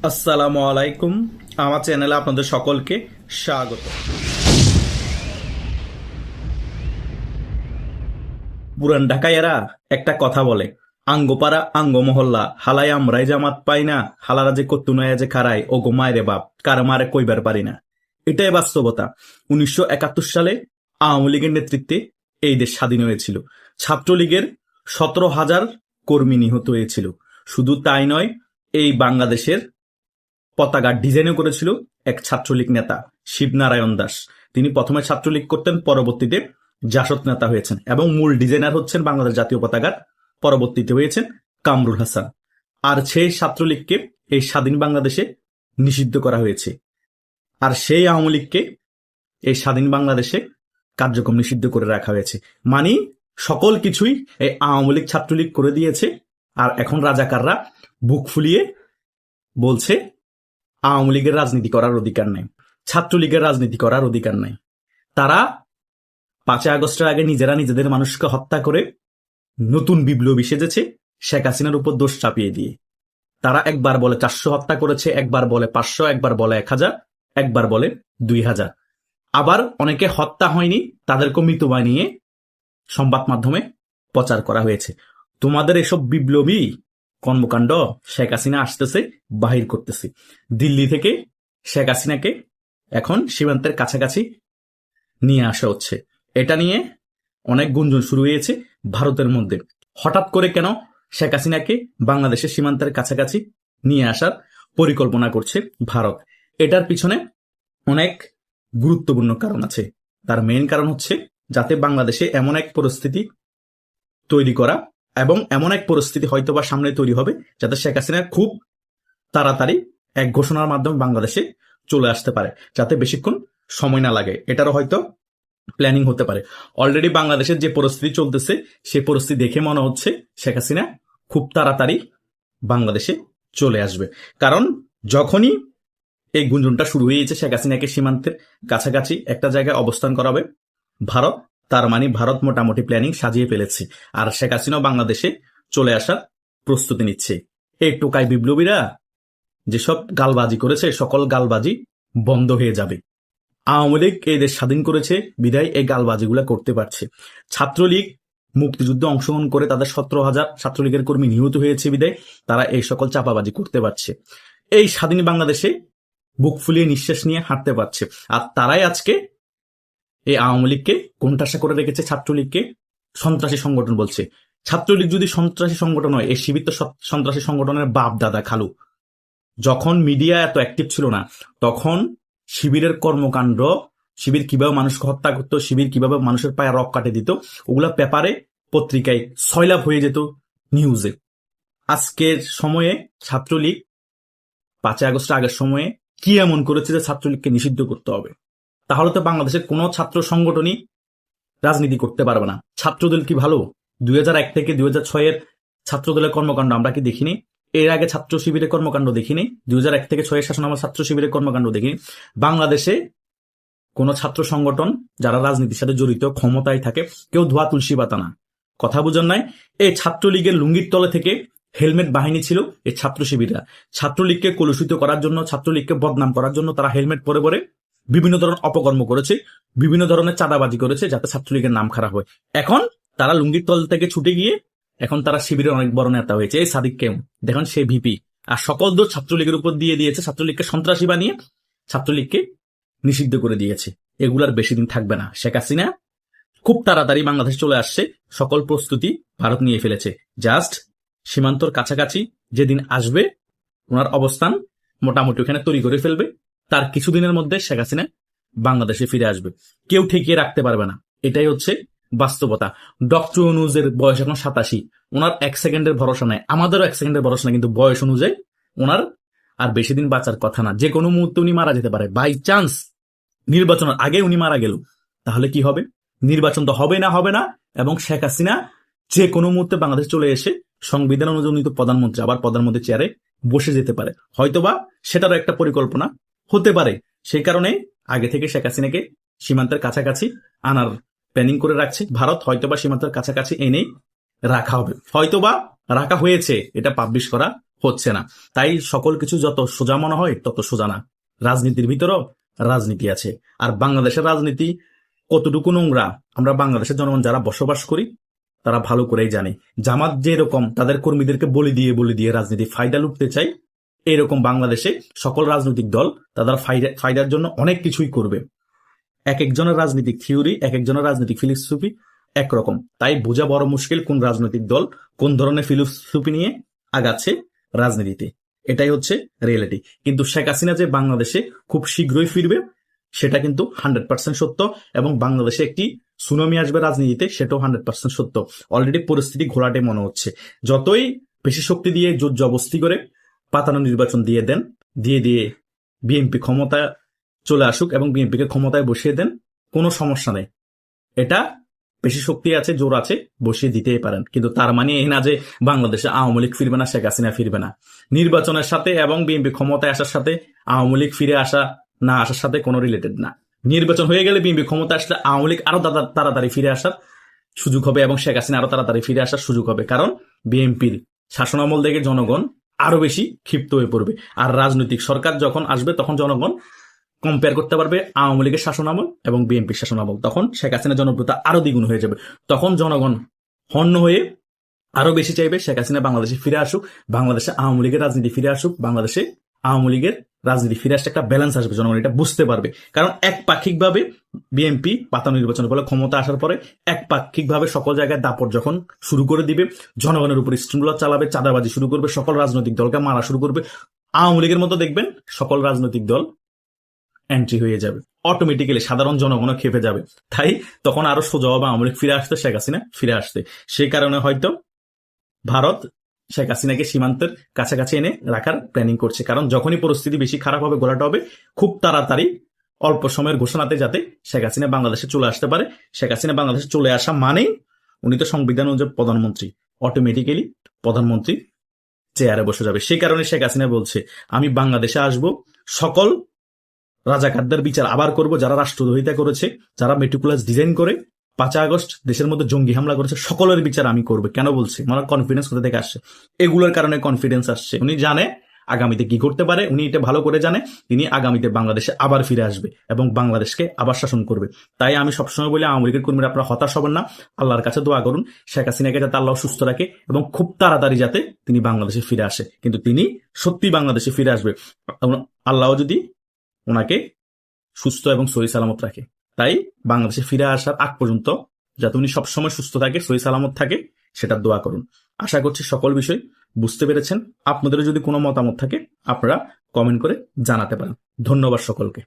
আসসালামু আলাইকুম। আমার চ্যানেলে আপনাদের সকলকে স্বাগত। পুরান ঢাকাইয়ারা একটা কথা বলে, আঙ্গপাড়া আঙ্গ মহল্লা হালাই আমরাই জামাত পাই না, হালারা যে কত্তুনয়া যে খারাই ও গো মায়েরে বাপ কার মারে কইবার পারি না। এটাই বাস্তবতা। 1971 সালে আওয়ামী লীগের নেতৃত্বে এই দেশ স্বাধীন হয়েছিল। ছাত্রলীগের 17,000 কর্মী নিহত হয়েছিল। শুধু তাই নয়, এই বাংলাদেশের পতাকা ডিজাইনও করেছিল এক ছাত্রলীগ নেতা শিবনারায়ণ দাস। তিনি প্রথমে ছাত্রলীগ করতেন, পরবর্তীতে জাসদ নেতা হয়েছেন এবং মূল ডিজাইনার হচ্ছেন বাংলাদেশ জাতীয় পতাকার, পরবর্তীতে হয়েছেন কামরুল হাসান। আর সেই ছাত্রলীগকে এই স্বাধীন বাংলাদেশে নিষিদ্ধ করা হয়েছে, আর সেই আওয়ামী লীগকে এই স্বাধীন বাংলাদেশে কার্যক্রম নিষিদ্ধ করে রাখা হয়েছে। মানে সকল কিছুই এই আওয়ামী লীগ ছাত্রলীগ করে দিয়েছে। আর এখন রাজাকাররা বুক ফুলিয়ে বলছে আওয়ামী লীগের রাজনীতি করার অধিকার নাই, ছাত্রলীগের রাজনীতি করার অধিকার নাই। তারা 5 আগস্টের আগে নিজেরা নিজেদের মানুষকে হত্যা করে নতুন বিপ্লবী সেজেছে শেখ হাসিনার উপর দোষ চাপিয়ে দিয়ে। তারা একবার বলে 400 হত্যা করেছে, একবার বলে 500, একবার বলে 1000, একবার বলে 2000। আবার অনেকে হত্যা হয়নি, তাদেরকে মৃত বানিয়ে সংবাদ মাধ্যমে প্রচার করা হয়েছে। তোমাদের এসব বিপ্লবী কর্মকাণ্ড শেখ হাসিনা আসতেছে বাহির করতেছে। দিল্লি থেকে শেখ হাসিনাকে এখন সীমান্তের কাছাকাছি নিয়ে আসা হচ্ছে। এটা নিয়ে অনেক গুঞ্জন শুরু হয়েছে ভারতের মধ্যে। হঠাৎ করে কেন শেখ হাসিনাকে বাংলাদেশের সীমান্তের কাছাকাছি নিয়ে আসার পরিকল্পনা করছে ভারত? এটার পিছনে অনেক গুরুত্বপূর্ণ কারণ আছে। তার মেইন কারণ হচ্ছে যাতে বাংলাদেশে এমন এক পরিস্থিতি তৈরি করা, এবং এমন এক পরিস্থিতি হয়তোবা সামনে তৈরি হবে যাতে শেখ হাসিনা খুব তাড়াতাড়ি এক ঘোষণার মাধ্যমে বাংলাদেশে চলে আসতে পারে, যাতে বেশিক্ষণ সময় না লাগে। এটারও হয়তো প্ল্যানিং হতে পারে। অলরেডি বাংলাদেশের যে পরিস্থিতি চলতেছে সেই পরিস্থিতি দেখে মনে হচ্ছে শেখ হাসিনা খুব তাড়াতাড়ি বাংলাদেশে চলে আসবে। কারণ যখনই এই গুঞ্জনটা শুরু হয়েছে শেখ হাসিনাকে সীমান্তের কাছাকাছি একটা জায়গায় অবস্থান করাবে ভারত, তার মানে ভারত মোটামুটি প্ল্যানিং সাজিয়ে ফেলেছে, আর শেখ হাসিনাও বাংলাদেশে চলে আসার প্রস্তুতি নিচ্ছে। এই টোকাই বিপ্লবীরা যেসব গালবাজি করেছে সকল গালবাজি বন্ধ হয়ে যাবে। আওয়ামী লীগ এই দেশ স্বাধীন করেছে বিদায় এই গালবাজিগুলা করতে পারছে। ছাত্রলীগ মুক্তিযুদ্ধে অংশগ্রহণ করে তাদের 17,000 ছাত্রলীগের কর্মী নিহত হয়েছে বিদায় তারা এই সকল চাপাবাজি করতে পারছে। এই স্বাধীন বাংলাদেশে বুক ফুলিয়ে নিঃশ্বাস নিয়ে হাঁটতে পারছে। আর তারাই আজকে এই আওয়ামী লীগকে কোণঠাসা করে রেখেছে, ছাত্রলীগকে সন্ত্রাসী সংগঠন বলছে। ছাত্রলীগ যদি সন্ত্রাসী সংগঠন হয়, এই শিবির তো সন্ত্রাসী সংগঠনের বাপ দাদা খালু। যখন মিডিয়া এত অ্যাক্টিভ ছিল না, তখন শিবিরের কর্মকাণ্ড, শিবির কিভাবে মানুষকে হত্যা করতো, শিবির কিভাবে মানুষের পায়ে রক কাটে দিত, ওগুলা পেপারে পত্রিকায় সয়লাভ হয়ে যেত, নিউজে। আজকের সময়ে ছাত্রলীগ 5 আগস্টের আগের সময়ে কি এমন করেছে যে ছাত্রলীগকে নিষিদ্ধ করতে হবে? তাহলে তো বাংলাদেশের কোনো ছাত্র সংগঠনই রাজনীতি করতে পারবে না। ছাত্রদল কি ভালো? 2001 থেকে 2006 ছাত্রদলের কর্মকাণ্ড আমরা কি দেখিনি? এর আগে ছাত্র শিবিরের কর্মকাণ্ড দেখিনি? 2001 থেকে 6 শাসনামল ছাত্র শিবিরের কর্মকাণ্ড দেখিনি? বাংলাদেশে কোন ছাত্র সংগঠন যারা রাজনীতির সাথে জড়িত ক্ষমতায় থাকে কেউ ধোয়া তুলসী পাতা না। কথা বুঝেন নাই? এই ছাত্রলীগের লুঙ্গির তলে থেকে হেলমেট বাহিনী ছিল এই ছাত্র শিবিররা। ছাত্রলীগকে কলুষিত করার জন্য, ছাত্রলীগকে বদনাম করার জন্য তারা হেলমেট পরে পরে বিভিন্ন ধরনের অপকর্ম করেছে, বিভিন্ন ধরনের চাঁদাবাজি করেছে যাতে ছাত্রলীগের নাম খারাপ হয়। এখন তারা লুঙ্গির তল থেকে ছুটে গিয়ে এখন তারা শিবিরের অনেক বড় নেতা হয়েছে। এই সাদিক কেউ দেখুন, সে ভিপি। আর সকল দোষ ছাত্রলীগের উপর দিয়ে দিয়েছে, ছাত্রলীগকে সন্ত্রাসী বানিয়ে ছাত্রলীগকে নিষিদ্ধ করে দিয়েছে। এগুলার বেশি দিন থাকবে না। শেখ হাসিনা খুব তাড়াতাড়ি বাংলাদেশে চলে আসছে, সকল প্রস্তুতি ভারত নিয়ে ফেলেছে। জাস্ট সীমান্তর কাছাকাছি যেদিন আসবে ওনার অবস্থান মোটামুটি ওখানে তৈরি করে ফেলবে, তার কিছুদিনের মধ্যে শেখ হাসিনা বাংলাদেশে ফিরে আসবে। কেউ ঠেকিয়ে রাখতে পারবে না। এটাই হচ্ছে বাস্তবতা। ডক্টর ইউনূসের বয়স এখন 87, ওনার 1 সেকেন্ডের ভরসা নাই, আমাদেরও 1 সেকেন্ডের ভরসা নাই, কিন্তু বয়স অনুযায়ী ওনার আর বেশি দিন বাঁচার কথা না। যে কোনো মুহূর্তে উনি মারা যেতে পারে। বাই চান্স নির্বাচনের আগে উনি মারা গেল, তাহলে কি হবে? নির্বাচন তো হবে না, এবং শেখ হাসিনা যে কোনো মুহূর্তে বাংলাদেশ চলে এসে সংবিধান অনুযায়ী উনি তো প্রধানমন্ত্রী, আবার প্রধানমন্ত্রী চেয়ারে বসে যেতে পারে। হয়তোবা সেটারও একটা পরিকল্পনা হতে পারে। সেই কারণে আগে থেকে শেখ হাসিনাকে সীমান্তের কাছাকাছি আনার প্ল্যানিং করে রাখছে ভারত। হয়তোবা সীমান্তের কাছাকাছি এনেই রাখা হবে, হয়তোবা রাখা হয়েছে, এটা পাবলিশ করা হচ্ছে না। তাই সকল কিছু যত সোজা মনে হয় তত সোজা না। রাজনীতির ভিতরেও রাজনীতি আছে। আর বাংলাদেশের রাজনীতি কতটুকু নোংরা আমরা বাংলাদেশের জনগণ যারা বসবাস করি তারা ভালো করেই জানে। জামাত যেরকম তাদের কর্মীদেরকে বলি দিয়ে রাজনীতি ফায়দা লুটতে চাই, এরকম বাংলাদেশে সকল রাজনৈতিক দল তাদের ফায়দার জন্য অনেক কিছুই করবে। এক একজনের রাজনৈতিক থিওরি, এক একজনের রাজনৈতিক ফিলোসফি একরকম। তাই বোঝা বড় মুশকিল কোন রাজনৈতিক দল কোন ধরনের ফিলোসফি নিয়ে আগাচ্ছে রাজনীতিতে। এটাই হচ্ছে রিয়েলিটি। কিন্তু শেখ হাসিনা যে বাংলাদেশে খুব শীঘ্রই ফিরবে সেটা কিন্তু 100% সত্য, এবং বাংলাদেশে একটি সুনামি আসবে রাজনীতিতে সেটাও 100% সত্য। অলরেডি পরিস্থিতি ঘোলাটে মনে হচ্ছে। যতই বেশি শক্তি দিয়ে জোর জবস্তি করে পাতানো নির্বাচন দিয়ে দেন, দিয়ে বিএনপি ক্ষমতা চলে আসুক এবং বিএনপিকে ক্ষমতায় বসিয়ে দেন, কোনো সমস্যা নেই। এটা বেশি শক্তি আছে, জোর আছে, বসিয়ে দিতেই পারেন। কিন্তু তার মানে এই না যে বাংলাদেশে আওয়ামী লীগ ফিরবে না, শেখ হাসিনা ফিরবে না। নির্বাচনের সাথে এবং বিএনপি ক্ষমতায় আসার সাথে আওয়ামী লীগ ফিরে আসা না আসার সাথে কোনো রিলেটেড না। নির্বাচন হয়ে গেলে বিএনপি ক্ষমতা আসলে আওয়ামী লীগ আরো তাড়াতাড়ি ফিরে আসার সুযোগ হবে এবং শেখ হাসিনা আরো তাড়াতাড়ি ফিরে আসার সুযোগ হবে। কারণ বিএনপির শাসনামল দেখে জনগণ আরো বেশি ক্ষিপ্ত হয়ে পড়বে। আর রাজনৈতিক সরকার যখন আসবে তখন জনগণ কম্পেয়ার করতে পারবে আওয়ামী লীগের শাসনামল এবং বিএনপির শাসনামল। তখন শেখ হাসিনার জনপ্রিয়তা আরো দ্বিগুণ হয়ে যাবে। তখন জনগণ হন্য হয়ে আরো বেশি চাইবে শেখ হাসিনা বাংলাদেশে ফিরে আসুক, বাংলাদেশে আওয়ামী লীগের রাজনীতি ফিরে আসুক, বাংলাদেশে আওয়ামী লীগের রাজনীতি ফিরে আসতে একটা ব্যালেন্স আসবে। জনগণ এটা বুঝতে পারবে। কারণ একপাক্ষিকভাবে বিএনপি পাতানো নির্বাচনের ফলে ক্ষমতা আসার পরে একপাক্ষিকভাবে সকল জায়গায় দাপট যখন শুরু করে দিবে, জনগণের উপর স্টিমুলার চালাবে, চাঁদাবাজি শুরু করবে, সকল রাজনৈতিক দলকে মারা শুরু করবে, আওয়ামী লীগের মতো দেখবেন সকল রাজনৈতিক দল এন্ট্রি হয়ে যাবে। অটোমেটিক্যালি সাধারণ জনগণও খেপে যাবে। তাই তখন আরো সোজা হবে আওয়ামী লীগ ফিরে আসতে, শেখ হাসিনা ফিরে আসতে। সেই কারণে হয়তো ভারত শেখ হাসিনাকে সীমান্তের কাছাকাছি এনে রাখার প্ল্যানিং করছে। কারণ যখনই পরিস্থিতি বেশি খারাপ হবে, গোলাটা হবে, খুব তাড়াতাড়ি অল্প সময়ের ঘোষণাতে যাতে শেখ হাসিনা বাংলাদেশে চলে আসতে পারে। শেখ হাসিনা বাংলাদেশে চলে আসা মানেই উনি তো সংবিধান অনুযায়ী প্রধানমন্ত্রী, অটোমেটিক্যালি প্রধানমন্ত্রী চেয়ারে বসে যাবে। সেই কারণে শেখ হাসিনা বলছে আমি বাংলাদেশে আসব, সকল রাজাকারদের বিচার আবার করব, যারা রাষ্ট্রদ্রোহিতা করেছে, যারা মেটিকুলাস ডিজাইন করে 5 আগস্ট দেশের মধ্যে জঙ্গি হামলা করেছে, সকলের বিচার আমি করব। কেন বলছে? মানে কনফিডেন্স কোথা থেকে আসছে? এগুলোর কারণে কনফিডেন্স আসছে। উনি জানে আগামীতে কি করতে পারে, উনি এটা ভালো করে জানে। তিনি আগামীতে বাংলাদেশে আবার ফিরে আসবে এবং বাংলাদেশকে আবার শাসন করবে। তাই আমি সবসময় বলি আওয়ামী লীগের কর্মীরা আপনারা হতাশ হবেন না, আল্লাহর কাছে দোয়া করুন শেখ হাসিনাকে যাতে আল্লাহ সুস্থ রাখে এবং খুব তাড়াতাড়ি যাতে তিনি বাংলাদেশে ফিরে আসে। কিন্তু তিনি সত্যি বাংলাদেশে ফিরে আসবে, আল্লাহ যদি ওনাকে সুস্থ এবং সহি সালামত রাখে। তাই বাংলাদেশে ফিরে আসার আগ পর্যন্ত যাতে উনি সবসময় সুস্থ থাকে, সহি সালামত থাকে, সেটার দোয়া করুন। আশা করছি সকল বিষয় বুঝতে পেরেছেন। আপনাদেরও যদি কোনো মতামত থাকে আপনারা কমেন্ট করে জানাতে পারেন। ধন্যবাদ সকলকে।